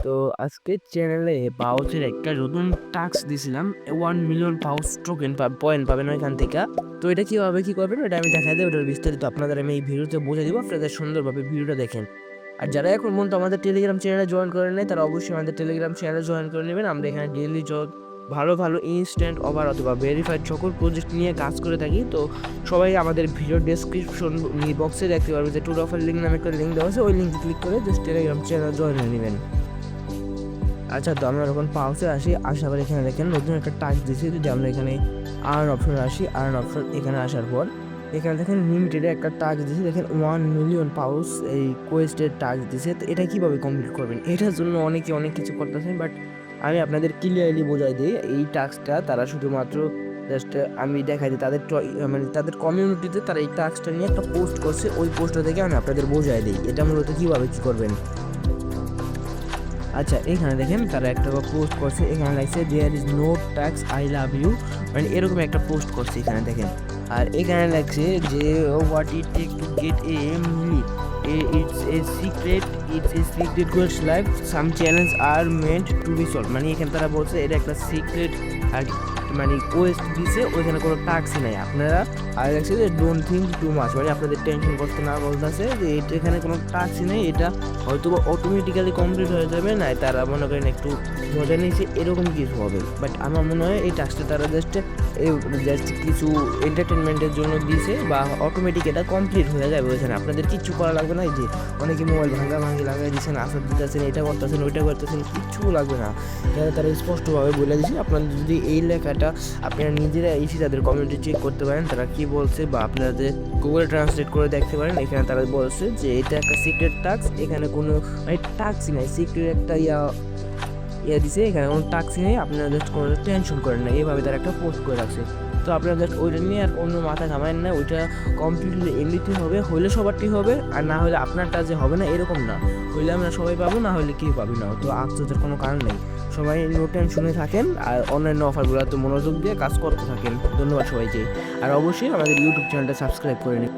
তো আজকে চ্যানেলে পাউচের একটা নতুন টাস্ক দিছিলাম 1 মিলিয়ন পাউচ টোকেন পয়েন্ট পাবেন ওইখান থেকে। তো এটা কীভাবে কী করবেন এটা আমি দেখাই দেবো, ওটার বিস্তারিত আপনাদের আমি এই ভিডিওতে বুঝে দিব, আপনাদের সুন্দরভাবে ভিডিওটা দেখেন। আর যারা এখন পর্যন্ত আমাদের টেলিগ্রাম চ্যানেলে জয়েন করেন নাই তারা অবশ্যই আমাদের টেলিগ্রাম চ্যানেলে জয়েন করে নেবেন। আমরা এখানে ডেইলি ভালো ভালো ইনস্ট্যান্ট ওভার অথবা ভেরিফাইড সকল প্রজেক্ট নিয়ে কাজ করে থাকি। তো সবাই আমাদের ভিডিও ডেসক্রিপশন বক্সে দেখতে পারবে যে ট্যুর অফার লিঙ্ক নামে একটা লিঙ্ক দেওয়া আছে, ওই লিঙ্কে ক্লিক করে জাস্ট টেলিগ্রাম চ্যানেল জয়েন হয়ে নেবেন। আচ্ছা, তো আমরা যখন পাউচে আসার পর এখানে দেখেন নতুন একটা টাস্ক দিয়েছি। যদি আমরা এখানে আর্ন অপশনে আর্ন অপশন এখানে আসার পর এখানে দেখেন লিমিটেডে একটা টাস্ক দিয়েছি, দেখেন 1 মিলিয়ন পাউচ এই কোয়েস্টের টাস্ক দিয়েছে। তো এটা কীভাবে কমপ্লিট করবেন এটার জন্য অনেকে অনেক কিছু করতেছেন, বাট আমি আপনাদের ক্লিয়ারলি বোঝাই দিই। এই টাস্কটা তারা শুধুমাত্র জাস্ট আমি দেখাই দিই তাদের মানে তাদের কমিউনিটিতে তারা এই টাস্কটা নিয়ে একটা পোস্ট করছে, ওই পোস্টটা থেকে আমি আপনাদের বোঝাই দিই এটা মূলত কীভাবে কী করবেন। আচ্ছা, এখানে দেখেন তারা একটা পোস্ট করছে, এখানে লাগছে there is no tax I love you, মানে এরকম একটা পোস্ট করছে এখানে দেখেন। আর এখানে লাগছে যে what it take to get a মিলি it's a secret goals life some challenge are meant to be solve, মানে এখানে তারা বলছে এটা একটা সিক্রেট আর মানে কোয়েস্ট দিছে, ওইখানে কোনো টাস্কই নাই আপনারা। আর লাগছে যে ডোন্ট থিঙ্ক টু মাচ, মানে আপনাদের টেনশন করতে না বলতেছে যে এখানে কোনো টাস্কই নেই, এটা হয়তো অটোমেটিক্যালি কমপ্লিট হয়ে যাবে, না তারা মনে করেন একটু মজা নিয়েছে এরকম কিছু হবে। বাট আমার মনে হয় এই টাস্কটা তারা জাস্ট কিছু এন্টারটেনমেন্টের জন্য দিয়েছে, বা অটোমেটিক এটা কমপ্লিট হয়ে যাবে ওইখানে, আপনাদের কিচ্ছু করা লাগবে না। এই যে অনেকে মোবাইল ভাঙি লাগাই দিচ্ছেন, আসার দিতেছেন, এটা করতেছেন ওইটা করতেছেন, কিচ্ছু লাগবে না। তারা স্পষ্টভাবে বলে দিচ্ছে। আপনাদের যদি এই লেখাটা আপনারা নিজেরা এসে তাদের কমিউনিটি চেক করতে পারেন তারা কি বলছে, বা আপনাদের গুগল ট্রান্সলেট করে দেখতে পারেন। এখানে তারা বলছে যে এটা একটা সিক্রেট টাস্ক, এখানে কোনো মানে টাস্কই নাই, সিক্রেট একটা দিছে, এখানে কোনো টাস্কই নেই, আপনারা জাস্ট কোনো টেনশন করেন না, এইভাবে তারা একটা পোস্ট করে রাখছে। তো আপনারা জাস্ট ওইটা নিয়ে আর অন্য মাথা ঘামায়েন না, ওইটা কমপ্লিটলি এমনিতেই হবে, হইলে সবারটি হবে, আর না হলে আপনারটা যে হবে না এরকম না, হইলে আমরা সবাই পাবো, না হলে কেউ পাবি না। তো আশ্চর্যের কোনো কারণ নেই, সবাই নো টেনশনে থাকেন আর অন্যান্য অফারগুলোতে মনোযোগ দিয়ে কাজ করতে থাকেন। ধন্যবাদ সবাইকে, আর অবশ্যই আমাদের ইউটিউব চ্যানেলটা সাবস্ক্রাইব করে নিন।